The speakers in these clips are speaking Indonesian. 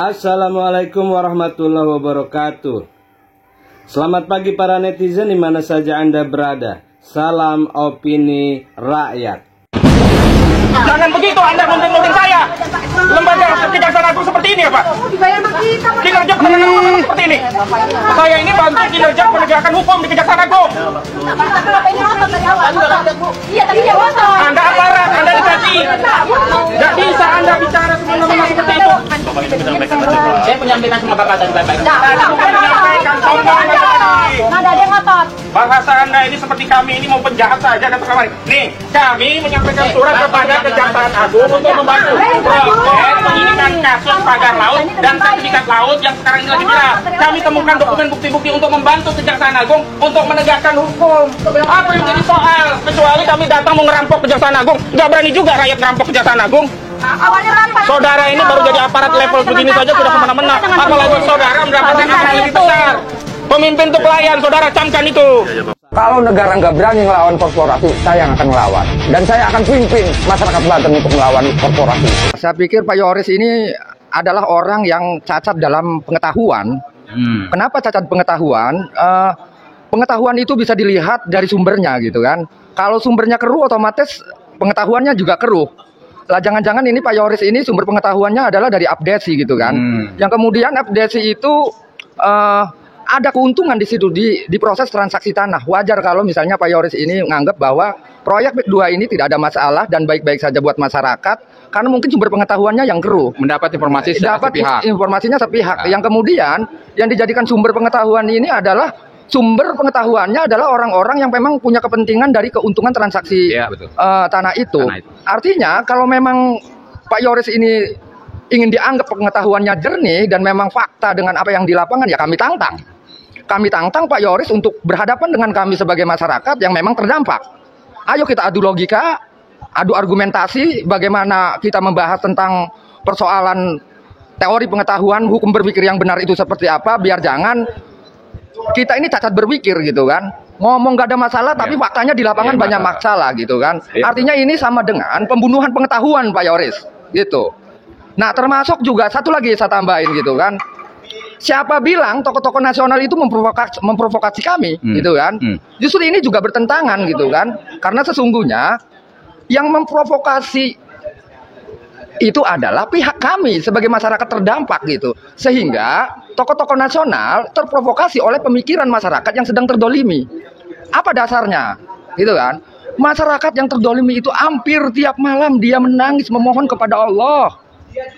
Assalamualaikum warahmatullahi wabarakatuh. Selamat pagi para netizen di mana saja Anda berada. Salam opini rakyat. Jangan begitu Anda nuding saya. Lembaga Kejaksaan Agung seperti ini ya Pak? Kinerja penegakan hukum seperti ini. Saya ini bantu kinerja penegakan hukum di Kejaksaan Agung. Anda aparat, Anda dikasih. Gak bisa Anda bicara semena-mena seperti itu. Saya menyampaikan sama Bapak tadi baik-baik. Nada dia ngotot. Bahasa Anda ini seperti kami ini mau penjahat saja dan kemarin. Nih, kami menyampaikan surat kepada Kejaksaan Agung untuk membantu proses penyidikan kasus pagar laut dan sertifikat laut yang sekarang ini lagi viral. Kami temukan dokumen bukti-bukti untuk membantu Kejaksaan Agung untuk menegakkan hukum. Apa yang jadi soal? Kecuali kami datang mau ngerampok Kejaksaan Agung, nggak berani juga rakyat ngerampok Kejaksaan Agung. Saudara ini baru jadi aparat level begini saja sudah kemana-mana. Apalagi saudara mendapatkan apa yang lebih besar. Pemimpin itu pelayan, saudara camkan itu. Kalau negara nggak berani melawan korporasi, saya yang akan melawan. Dan saya akan pimpin masyarakat Banten untuk melawan korporasi. Saya pikir Pak Yoris ini adalah orang yang cacat dalam pengetahuan. Kenapa cacat pengetahuan? Pengetahuan itu bisa dilihat dari sumbernya gitu kan. Kalau sumbernya keruh, otomatis pengetahuannya juga keruh. Lah jangan-jangan ini Pak Yoris ini sumber pengetahuannya adalah dari abdesi gitu kan. Yang kemudian abdesi itu ada keuntungan di situ di proses transaksi tanah. Wajar kalau misalnya Pak Yoris ini menganggap bahwa proyek PIK 2 ini tidak ada masalah dan baik-baik saja buat masyarakat karena mungkin sumber pengetahuannya yang keruh. Mendapat informasi sepihak. Informasinya sepihak. Yang kemudian yang dijadikan sumber pengetahuan ini adalah sumber pengetahuannya adalah orang-orang yang memang punya kepentingan dari keuntungan transaksi tanah itu. Artinya kalau memang Pak Yoris ini ingin dianggap pengetahuannya jernih dan memang fakta dengan apa yang di lapangan, ya kami tantang. Kami tantang Pak Yoris untuk berhadapan dengan kami sebagai masyarakat yang memang terdampak. Ayo kita adu logika, adu argumentasi, bagaimana kita membahas tentang persoalan teori pengetahuan, hukum berpikir yang benar itu seperti apa, biar jangan kita ini cacat berpikir gitu kan. Ngomong gak ada masalah, tapi faktanya di lapangan banyak masalah gitu kan. Artinya ini sama dengan pembunuhan pengetahuan Pak Yoris gitu. Nah termasuk juga satu lagi saya tambahin gitu kan. Siapa bilang tokoh-tokoh nasional itu memprovokasi kami gitu kan. Justru ini juga bertentangan gitu kan. Karena sesungguhnya yang memprovokasi itu adalah pihak kami sebagai masyarakat terdampak gitu. Sehingga tokoh-tokoh nasional terprovokasi oleh pemikiran masyarakat yang sedang terdolimi. Apa dasarnya? Gitu kan. Masyarakat yang terdolimi itu hampir tiap malam dia menangis memohon kepada Allah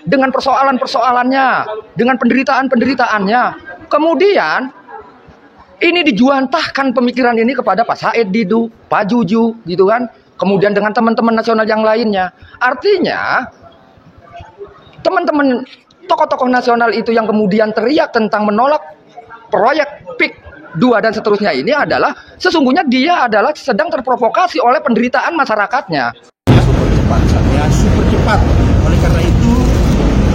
dengan persoalan-persoalannya, dengan penderitaan-penderitaannya. Kemudian ini dijuantahkan pemikiran ini kepada Pak Said Didu, Pak Juju gitu kan. Kemudian dengan teman-teman nasional yang lainnya. Artinya teman-teman tokoh-tokoh nasional itu yang kemudian teriak tentang menolak proyek PIK 2 dan seterusnya ini adalah sesungguhnya dia adalah sedang terprovokasi oleh penderitaan masyarakatnya. Super cepat. Oleh karena itu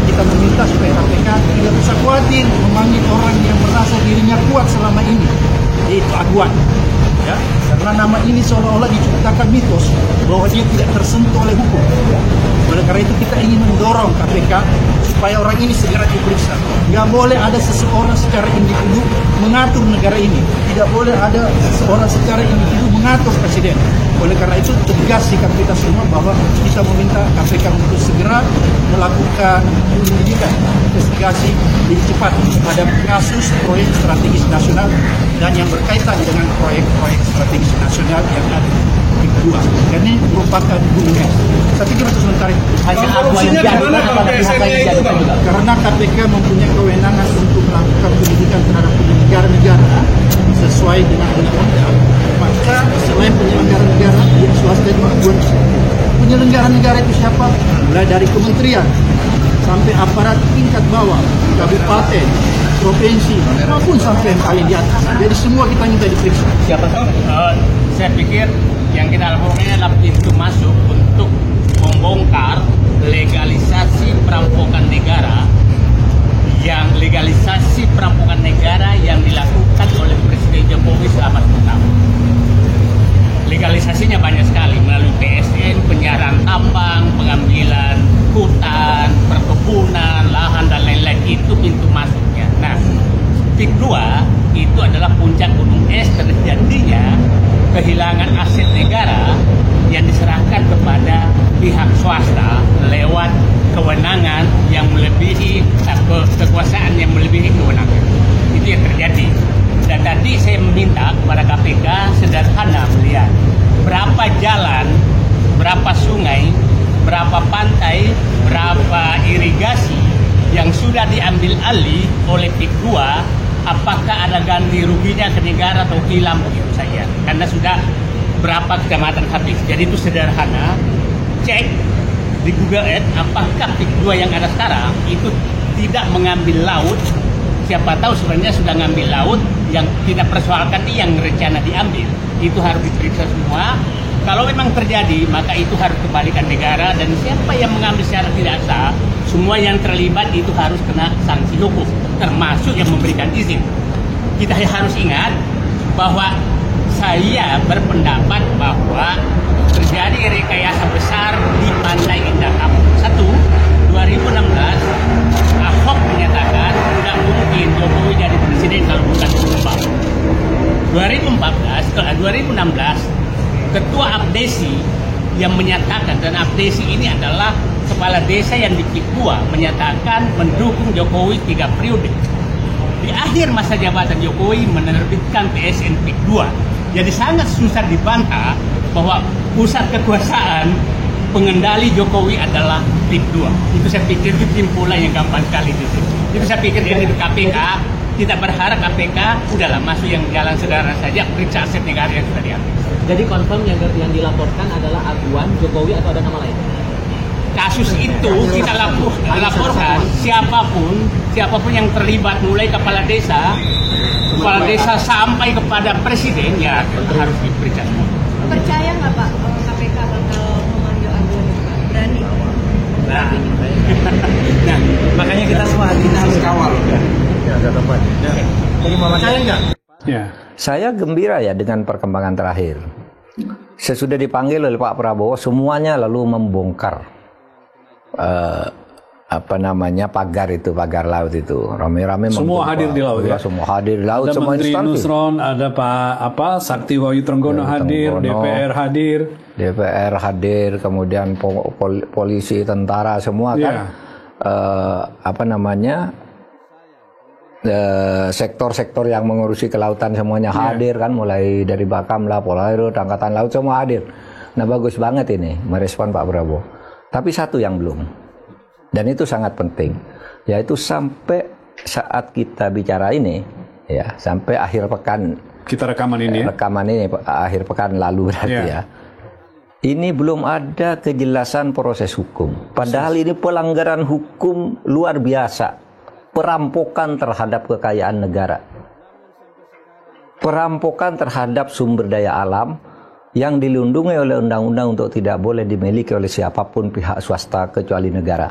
kita meminta supaya KPK tidak usah khawatir memanggil orang yang merasa dirinya kuat selama ini, yaitu aduan. Ya, karena nama ini seolah-olah diciptakan mitos bahwa dia tidak tersentuh oleh hukum. Oleh karena itu kita ingin mendorong KPK supaya orang ini segera diperiksa. Nggak boleh ada seseorang secara individu mengatur negara ini. Tidak boleh ada seseorang secara individu mengatur presiden. Oleh karena itu tegas sikap kita semua bahwa kita meminta KPK untuk segera melakukan penyelidikan, investigasi lebih cepat terhadap kasus proyek strategis nasional dan yang berkaitan dengan proyek-proyek strategis nasional yang ada di kedua. Dan ini merupakan gunung es. Saya pikir untuk sementara itu. Hanya apa yang diadukan kepada pihak lain diadukan juga. Karena KPK mempunyai kewenangan untuk melakukan penyidikan terhadap penyelenggara-negara sesuai dengan undang-undang. Maka selain penyelenggara negara, yang swasta juga penyelenggara negara itu siapa? Mulai dari kementerian sampai aparat tingkat bawah, kabupaten, provinsi, maupun sampai yang paling di atas. Jadi semua kita minta diperiksa. Siapa? Saya pikir yang kita lakukan adalah pintu masuk untuk membongkar legalisasi perampokan negara yang dilakukan oleh Presiden Jokowi selama 10 tahun. Legalisasinya banyak sekali melalui PSN, penyiaran tambang, pengambilan hutan, perkebunan, lahan dan lain-lain itu pihak swasta lewat kewenangan yang melebihi kekuasaan yang melebihi kewenangan. Itu yang terjadi. Dan tadi saya meminta kepada KPK sederhana melihat berapa jalan, berapa sungai, berapa pantai, berapa irigasi yang sudah diambil alih oleh PIK 2, apakah ada ganti ruginya ke negara atau hilang begitu saja. Karena sudah berapa kecamatan habis. Jadi itu sederhana. Cek di Google Earth apakah PIK 2 yang ada sekarang itu tidak mengambil laut. Siapa tahu sebenarnya sudah ngambil laut, yang kita persoalkan ini yang rencana diambil. Itu harus diperiksa semua. Kalau memang terjadi, maka itu harus kembalikan negara, dan siapa yang mengambil secara tidak sah, semua yang terlibat itu harus kena sanksi hukum, termasuk yang memberikan izin. Kita harus ingat bahwa saya berpendapat bahwa terjadi rekayasa besar di Pantai Indah Kapuk. 2016 Ahok menyatakan tidak mungkin Jokowi jadi presiden kalau bukan perubahan. 2016 Ketua Abdesi yang menyatakan, dan Abdesi ini adalah kepala desa yang di PIK 2, menyatakan mendukung Jokowi 3 periode. Di akhir masa jabatan Jokowi menerbitkan PSN PIK 2. Jadi sangat susah dibantah bahwa pusat kekuasaan pengendali Jokowi adalah PIK 2. Itu saya pikir itu kesimpulan yang gampang sekali itu. Itu saya pikir dari KPK, kita berharap KPK udahlah masuk yang jalan sederhana saja, periksa aset negara yang sudah diambil. Jadi confirm yang dilaporkan adalah aduan Jokowi atau ada nama lain? Kasus itu kita laporkan siapapun yang terlibat, mulai kepala desa sampai kepada presiden, ya harus diperiksa semua. Percaya nggak Pak KPK bakal memanggil aduan itu Pak? Berani? Nah, Makanya kita semua harus kawal. Percaya nggak? Ya. Saya gembira ya dengan perkembangan terakhir. Sesudah dipanggil oleh Pak Prabowo, semuanya lalu membongkar pagar laut itu. Rame-rame Semua hadir di laut ya. Semua hadir di laut, Ada semua Menteri instansi. Nusron, ada Pak Sakti Wahyu Trenggono hadir, DPR hadir, kemudian polisi, tentara, semua kan. Sektor-sektor yang mengurusi kelautan semuanya hadir kan, mulai dari Bakamla, Polairut, Angkatan Laut, semua hadir. Nah, bagus banget ini merespon Pak Prabowo. Tapi satu yang belum, dan itu sangat penting, yaitu sampai saat kita bicara ini, ya, sampai akhir pekan kita rekaman ini akhir pekan lalu berarti ya. Ini belum ada kejelasan proses hukum. Padahal ini pelanggaran hukum luar biasa. Perampokan terhadap kekayaan negara, perampokan terhadap sumber daya alam yang dilindungi oleh undang-undang untuk tidak boleh dimiliki oleh siapapun pihak swasta kecuali negara.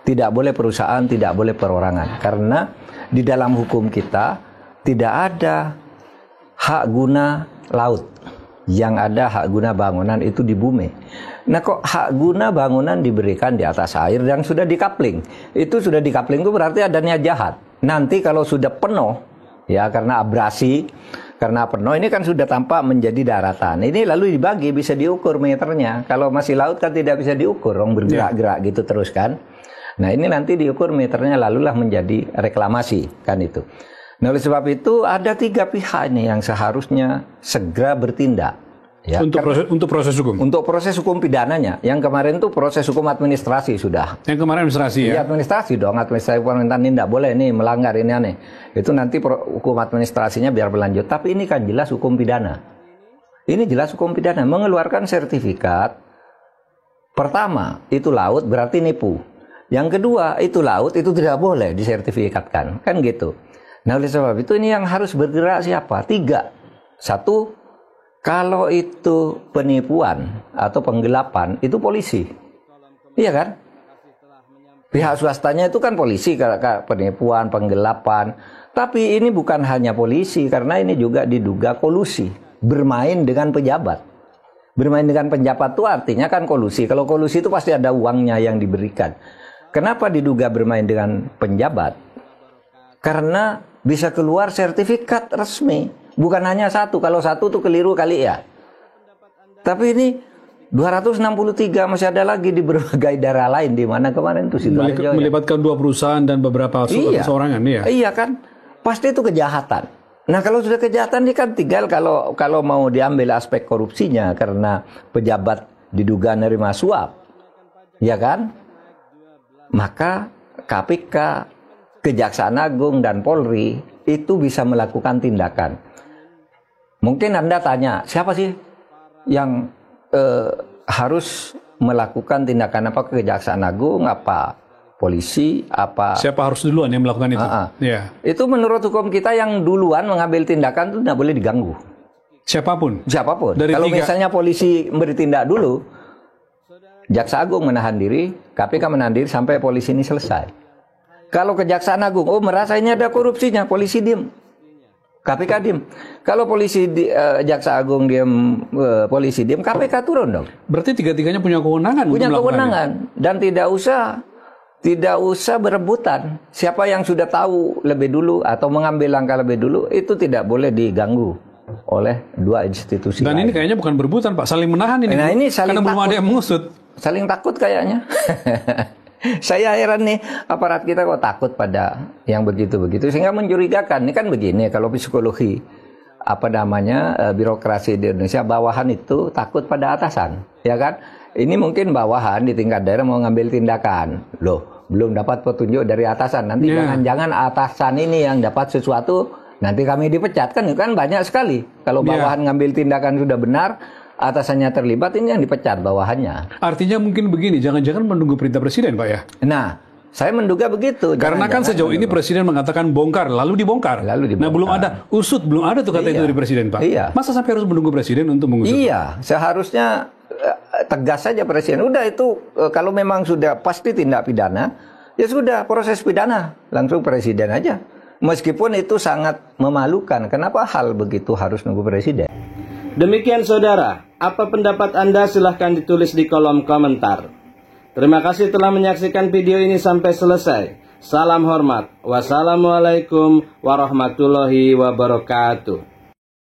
Tidak boleh perusahaan, tidak boleh perorangan. Karena di dalam hukum kita tidak ada hak guna laut. Yang ada hak guna bangunan itu di bumi. Nah, kok hak guna bangunan diberikan di atas air dan sudah dikapling? Itu sudah dikapling itu berarti ada niat jahat. Nanti kalau sudah penuh, ya karena abrasi, karena penuh ini kan sudah tampak menjadi daratan. Ini lalu dibagi, bisa diukur meternya. Kalau masih laut kan tidak bisa diukur, orang bergerak-gerak gitu terus kan. Nah, ini nanti diukur meternya, lalulah menjadi reklamasi kan itu. Nah, oleh sebab itu ada 3 pihak ini yang seharusnya segera bertindak. Ya, untuk proses hukum. Untuk proses hukum pidananya. Yang kemarin itu proses hukum administrasi sudah. Yang kemarin administrasi ya? Iya, administrasi dong. Administrasi pemerintahan ini tidak boleh nih melanggar ini aneh. Itu nanti hukum administrasinya biar berlanjut. Tapi ini kan jelas hukum pidana. Ini jelas hukum pidana. Mengeluarkan sertifikat. Pertama, itu laut berarti nipu. Yang kedua, itu laut itu tidak boleh disertifikatkan. Kan gitu. Nah, oleh sebab itu ini yang harus bergerak siapa? 3. 1, kalau itu penipuan atau penggelapan, itu polisi. Iya kan? Pihak swastanya itu kan polisi, penipuan, penggelapan. Tapi ini bukan hanya polisi, karena ini juga diduga kolusi. Bermain dengan pejabat. Bermain dengan pejabat itu artinya kan kolusi. Kalau kolusi itu pasti ada uangnya yang diberikan. Kenapa diduga bermain dengan penjabat? Karena bisa keluar sertifikat resmi. Bukan hanya 1, kalau 1 tuh keliru kali ya. Tapi ini 263 masih ada lagi di berbagai daerah lain, di mana kemarin itu Sidoarjo. Melibatkan 2 perusahaan dan beberapa seorangan, ya. Iya kan, pasti itu kejahatan. Nah kalau sudah kejahatan ini kan tinggal kalau mau diambil aspek korupsinya karena pejabat diduga nerima suap, ya kan? Maka KPK, Kejaksaan Agung dan Polri itu bisa melakukan tindakan. Mungkin Anda tanya, siapa sih yang harus melakukan tindakan apa? Kejaksaan Agung, apa polisi, apa? Siapa harus duluan yang melakukan itu? Ya. Itu menurut hukum kita yang duluan mengambil tindakan itu tidak boleh diganggu. Siapapun. Dari kalau misalnya polisi bertindak dulu, Jaksa Agung menahan diri, KPK menahan diri sampai polisi ini selesai. Kalau Kejaksaan Agung, merasa ini ada korupsinya, polisi diem. KPK diem. Kalau Jaksa Agung diem, polisi diem, KPK turun dong. Berarti tiga-tiganya punya kewenangan. Punya kewenangan dan tidak usah berebutan. Siapa yang sudah tahu lebih dulu atau mengambil langkah lebih dulu itu tidak boleh diganggu oleh dua institusi. Dan ini kayaknya bukan berebutan, Pak, saling menahan ini. Nah, ini saling karena belum ada yang mengusut. Saling takut kayaknya. Saya heran nih, aparat kita kok takut pada yang begitu-begitu sehingga mencurigakan. Ini kan begini, kalau psikologi birokrasi di Indonesia, bawahan itu takut pada atasan, ya kan? Ini mungkin bawahan di tingkat daerah mau ngambil tindakan. Loh, belum dapat petunjuk dari atasan. Nanti jangan-jangan atasan ini yang dapat sesuatu, nanti kami dipecat. Kan banyak sekali. Kalau bawahan ngambil tindakan sudah benar, atasannya terlibat, ini yang dipecat bawahannya. Artinya mungkin begini, jangan-jangan menunggu perintah presiden, Pak, ya? Nah, saya menduga begitu. Karena kan sejauh ini presiden mengatakan bongkar, lalu dibongkar. Nah, belum ada usut, belum ada tuh kata itu dari presiden, Pak. Iya. Masa sampai harus menunggu presiden untuk mengusut? Iya, seharusnya tegas saja presiden. Udah itu kalau memang sudah pasti tindak pidana, ya sudah proses pidana, langsung presiden aja. Meskipun itu sangat memalukan, kenapa hal begitu harus nunggu presiden? Demikian saudara, apa pendapat Anda silahkan ditulis di kolom komentar. Terima kasih telah menyaksikan video ini sampai selesai. Salam hormat. Wassalamualaikum warahmatullahi wabarakatuh.